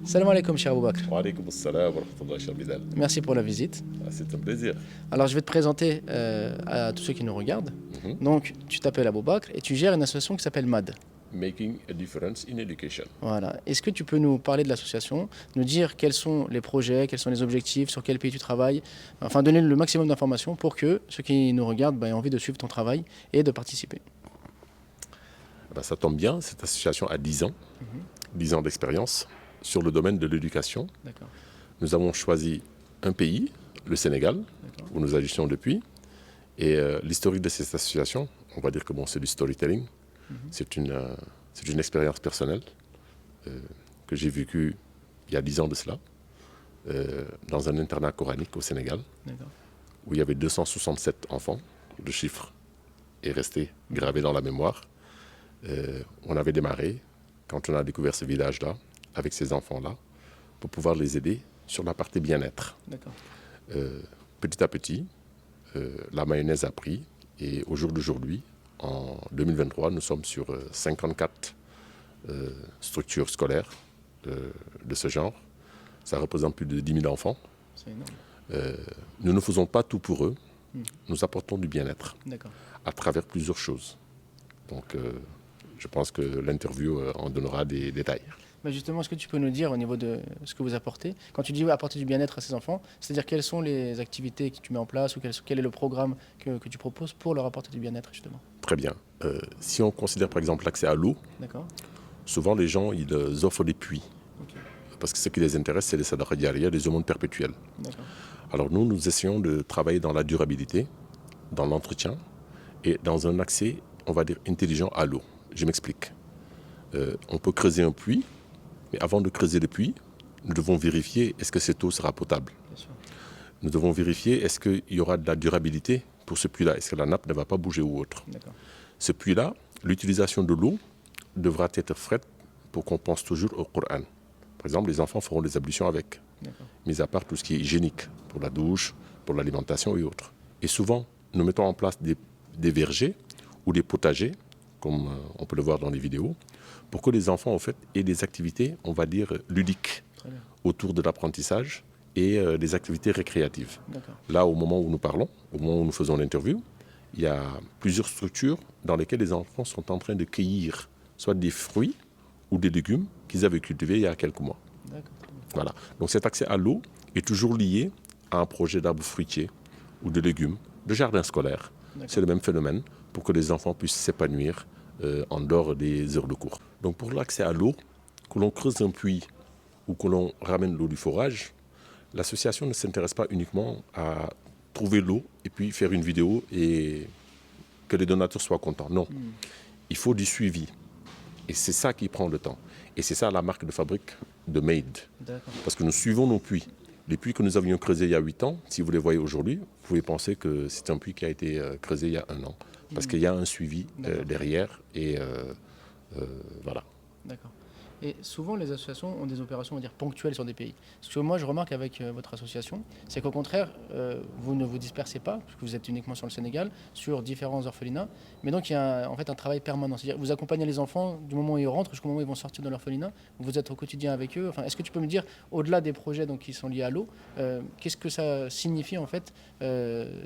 Salam alaikum, cher Aboubakr. Wa alaykoum assalam wa rahmatullahi cher Bilal. Merci pour la visite. C'est un plaisir. Alors, je vais te présenter à tous ceux qui nous regardent. Donc, tu t'appelles Aboubakr et tu gères une association qui s'appelle MAD. Making a difference in education. Voilà. Est-ce que tu peux nous parler de l'association, nous dire quels sont les projets, quels sont les objectifs, sur quel pays tu travailles, enfin donner le maximum d'informations pour que ceux qui nous regardent aient envie de suivre ton travail et de participer. Ça tombe bien, cette association a 10 ans, 10 ans d'expérience sur le domaine de l'éducation. D'accord. Nous avons choisi un pays, le Sénégal, où nous agissons depuis. Et l'historique de cette association, on va dire que c'est du storytelling. C'est une expérience personnelle que j'ai vécue il y a 10 ans de cela, dans un internat coranique au Sénégal, où il y avait 267 enfants. Le chiffre est resté gravé dans la mémoire. On avait démarré, quand on a découvert ce village-là, avec ces enfants-là, pour pouvoir les aider sur la partie bien-être. Petit à petit, la mayonnaise a pris, et au jour d'aujourd'hui, en 2023, nous sommes sur 54 structures scolaires de ce genre. Ça représente plus de 10 000 enfants. C'est énorme. Nous ne faisons pas tout pour eux. Nous apportons du bien-être à travers plusieurs choses. Donc, je pense que l'interview en donnera des détails. Justement, est-ce que tu peux nous dire au niveau de ce que vous apportez? Quand tu dis apporter du bien-être à ces enfants, c'est-à-dire quelles sont les activités que tu mets en place ou quel est le programme que tu proposes pour leur apporter du bien-être justement? Très bien. Si on considère par exemple l'accès à l'eau, souvent les gens ils offrent des puits. Parce que ce qui les intéresse, c'est les sadaqa jariya, les aumônes perpétuelles. Alors nous essayons de travailler dans la durabilité, dans l'entretien et dans un accès, on va dire, intelligent à l'eau. Je m'explique. On peut creuser un puits, mais avant de creuser le puits, nous devons vérifier est-ce que cette eau sera potable. Nous devons vérifier est-ce qu'il y aura de la durabilité pour ce puits-là, est-ce que la nappe ne va pas bouger ou autre. Ce puits-là, l'utilisation de l'eau devra être faite pour qu'on pense toujours au Coran. Par exemple, les enfants feront des ablutions avec, mis à part tout ce qui est hygiénique, pour la douche, pour l'alimentation et autres. Et souvent, nous mettons en place des vergers ou des potagers, comme on peut le voir dans les vidéos, pour que les enfants en fait, aient des activités, on va dire, ludiques autour de l'apprentissage et des activités récréatives. Là, au moment où nous parlons, au moment où nous faisons l'interview, il y a plusieurs structures dans lesquelles les enfants sont en train de cueillir soit des fruits ou des légumes qu'ils avaient cultivés il y a quelques mois. Voilà. Donc cet accès à l'eau est toujours lié à un projet d'arbres fruitiers ou de légumes, de jardin scolaire. C'est le même phénomène pour que les enfants puissent s'épanouir en dehors des heures de cours. Donc pour l'accès à l'eau, que l'on creuse un puits ou que l'on ramène l'eau du forage, l'association ne s'intéresse pas uniquement à trouver l'eau et puis faire une vidéo et que les donateurs soient contents. Non, il faut du suivi. Et c'est ça qui prend le temps. Et c'est ça la marque de fabrique de Made. Parce que nous suivons nos puits. Les puits que nous avions creusés il y a 8 ans, si vous les voyez aujourd'hui, vous pouvez penser que c'est un puits qui a été creusé il y a 1 an. Parce qu'il y a un suivi derrière et voilà. D'accord. Et souvent, les associations ont des opérations, on va dire, ponctuelles sur des pays. Ce que moi, je remarque avec votre association, c'est qu'au contraire, vous ne vous dispersez pas, parce que vous êtes uniquement sur le Sénégal, sur différents orphelinats. Mais donc, il y a en fait un travail permanent. C'est-à-dire vous accompagnez les enfants du moment où ils rentrent jusqu'au moment où ils vont sortir de l'orphelinat. Vous êtes au quotidien avec eux. Enfin, est-ce que tu peux me dire, au-delà des projets donc, qui sont liés à l'eau, qu'est-ce que ça signifie, en fait,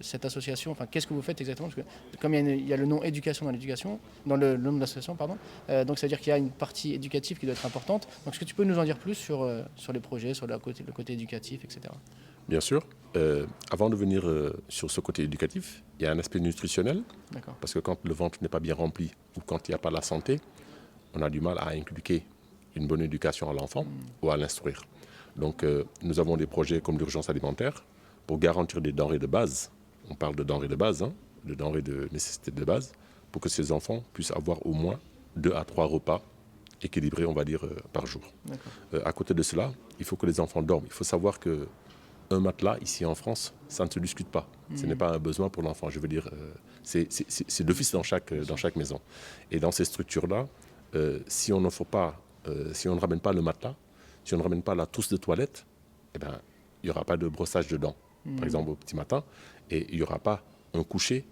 cette association? Enfin, qu'est-ce que vous faites exactement? Parce que comme il y a le nom éducation dans l'éducation, dans le nom de l'association, pardon, donc ça veut dire qu'il y a une partie éducative qui doit être importante. Donc, est-ce que tu peux nous en dire plus sur les projets, sur le côté éducatif, etc. Bien sûr. Avant de venir sur ce côté éducatif, il y a un aspect nutritionnel. Parce que quand le ventre n'est pas bien rempli ou quand il n'y a pas la santé, on a du mal à inculquer une bonne éducation à l'enfant ou à l'instruire. Donc, nous avons des projets comme l'urgence alimentaire pour garantir des denrées de base. On parle de denrées de base, de denrées de nécessité de base, pour que ces enfants puissent avoir au moins 2 à 3 repas équilibrés, on va dire, par jour. À côté de cela, il faut que les enfants dorment. Il faut savoir qu'un matelas, ici en France, ça ne se discute pas. Ce n'est pas un besoin pour l'enfant. Je veux dire, c'est d'office dans chaque maison. Et dans ces structures-là, si on n'offre pas, si on ne ramène pas le matelas, si on ne ramène pas la trousse de toilette, eh ben, il n'y aura pas de brossage de dents, par exemple, au petit matin, et il n'y aura pas un coucher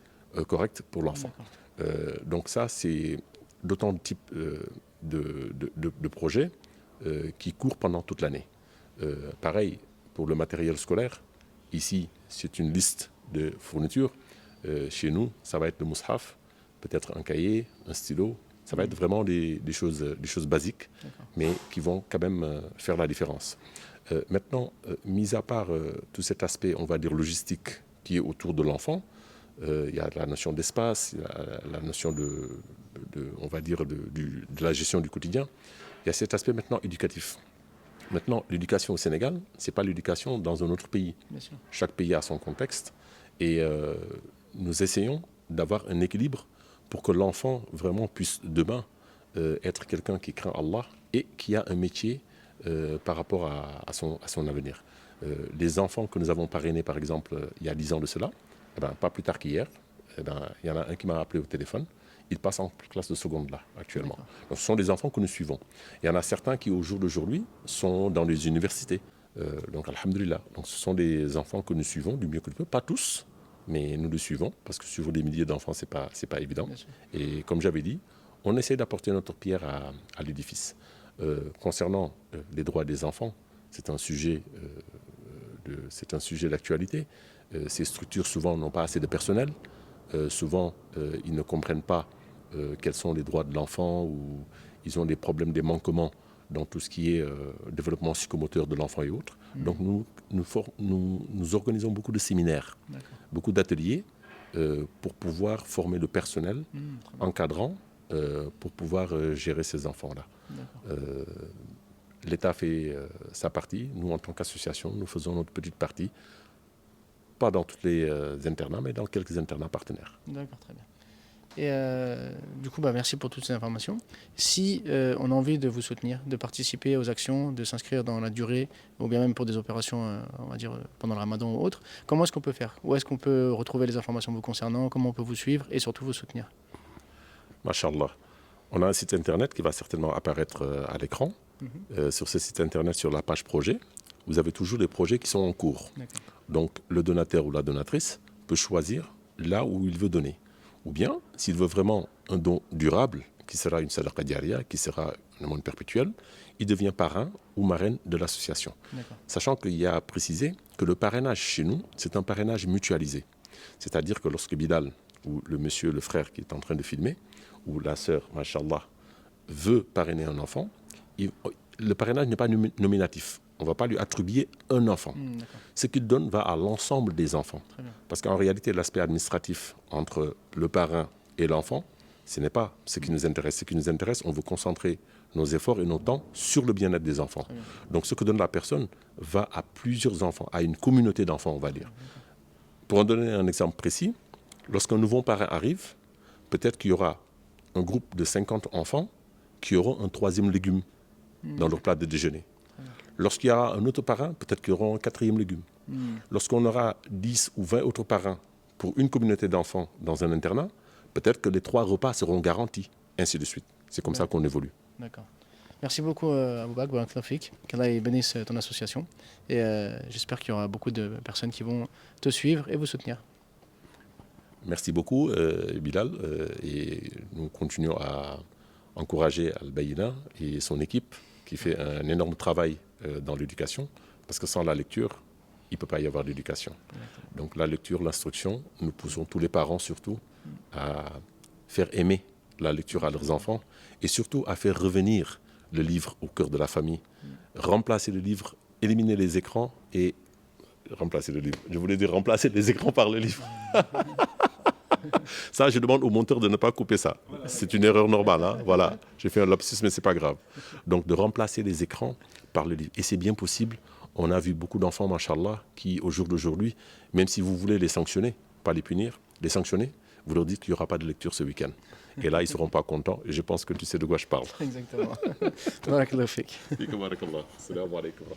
correct pour l'enfant. Donc ça, c'est d'autant de types de projets qui court pendant toute l'année. Pareil, pour le matériel scolaire, ici, c'est une liste de fournitures. Chez nous, ça va être le mushaf, peut-être un cahier, un stylo. Ça va être vraiment des choses basiques, mais qui vont quand même faire la différence. Maintenant, mis à part tout cet aspect, on va dire, logistique qui est autour de l'enfant, il y a la notion d'espace, il y a la notion on va dire, de la gestion du quotidien. Il y a cet aspect maintenant éducatif. Maintenant, l'éducation au Sénégal, ce n'est pas l'éducation dans un autre pays. Chaque pays a son contexte et nous essayons d'avoir un équilibre pour que l'enfant vraiment puisse demain être quelqu'un qui craint Allah et qui a un métier par rapport à son avenir. Les enfants que nous avons parrainés, par exemple, il y a 10 ans de cela, pas plus tard qu'hier, il y en a un qui m'a appelé au téléphone. Il passe en classe de seconde là, actuellement. Donc, ce sont des enfants que nous suivons. Il y en a certains qui, au jour d'aujourd'hui, sont dans les universités. Donc, alhamdoulilah. Donc, ce sont des enfants que nous suivons du mieux que nous pouvons. Pas tous, mais nous les suivons, parce que suivre des milliers d'enfants, c'est pas évident. Et comme j'avais dit, on essaie d'apporter notre pierre à l'édifice. Concernant les droits des enfants, c'est un sujet d'actualité. Ces structures, souvent, n'ont pas assez de personnel. Souvent, ils ne comprennent pas quels sont les droits de l'enfant ou ils ont des problèmes, des manquements dans tout ce qui est développement psychomoteur de l'enfant et autres. Donc nous organisons beaucoup de séminaires, beaucoup d'ateliers pour pouvoir former le personnel encadrant pour pouvoir gérer ces enfants-là. L'État fait sa partie. Nous, en tant qu'association, nous faisons notre petite partie. Pas dans tous les internats, mais dans quelques internats partenaires. D'accord, très bien. Et du coup, merci pour toutes ces informations. Si on a envie de vous soutenir, de participer aux actions, de s'inscrire dans la durée, ou bien même pour des opérations, on va dire, pendant le ramadan ou autre, comment est-ce qu'on peut faire? Où est-ce qu'on peut retrouver les informations vous concernant? Comment on peut vous suivre et surtout vous soutenir? Masha'Allah. On a un site internet qui va certainement apparaître à l'écran. Sur ce site internet, sur la page projet, vous avez toujours des projets qui sont en cours. Donc, le donateur ou la donatrice peut choisir là où il veut donner. Ou bien, s'il veut vraiment un don durable, qui sera une sadaqa diaria, qui sera une aumône perpétuelle, il devient parrain ou marraine de l'association. Sachant qu'il y a à préciser que le parrainage chez nous, c'est un parrainage mutualisé. C'est-à-dire que lorsque Bilal, ou le monsieur, le frère qui est en train de filmer, ou la sœur, mashallah, veut parrainer un enfant, le parrainage n'est pas nominatif. On ne va pas lui attribuer un enfant. Ce qu'il donne va à l'ensemble des enfants. Parce qu'en réalité, l'aspect administratif entre le parrain et l'enfant, ce n'est pas ce qui nous intéresse. Ce qui nous intéresse, on veut concentrer nos efforts et nos temps sur le bien-être des enfants. Donc ce que donne la personne va à plusieurs enfants, à une communauté d'enfants, on va dire. Pour en donner un exemple précis, lorsqu'un nouveau parrain arrive, peut-être qu'il y aura un groupe de 50 enfants qui auront un 3e légume dans leur plat de déjeuner. Lorsqu'il y aura un autre parrain, peut-être qu'il y aura un 4e légume. Lorsqu'on aura 10 ou 20 autres parrains pour une communauté d'enfants dans un internat, peut-être que les 3 repas seront garantis, ainsi de suite. C'est comme ça qu'on évolue. D'accord. Merci beaucoup, Aboubak, qu'Allah bénisse ton association. Et j'espère qu'il y aura beaucoup de personnes qui vont te suivre et vous soutenir. Merci beaucoup, Bilal. Et nous continuons à encourager Al-Bayina et son équipe qui fait un énorme travail dans l'éducation, parce que sans la lecture, il ne peut pas y avoir d'éducation. Donc la lecture, l'instruction, nous poussons tous les parents surtout à faire aimer la lecture à leurs enfants et surtout à faire revenir le livre au cœur de la famille. Remplacer le livre, éliminer les écrans et remplacer le livre. Je voulais dire remplacer les écrans par le livre. Ça, je demande au monteur de ne pas couper ça. C'est une erreur normale. Hein? Voilà, j'ai fait un lapsus, mais ce n'est pas grave. Donc, de remplacer les écrans par le livre. Et c'est bien possible. On a vu beaucoup d'enfants, machallah, qui, au jour d'aujourd'hui, même si vous voulez les sanctionner, pas les punir, les sanctionner, vous leur dites qu'il n'y aura pas de lecture ce week-end. Et là, ils ne seront pas contents. Et je pense que tu sais de quoi je parle. Exactement. Barakallahu fik. Barakallah. Assalamu alaikum.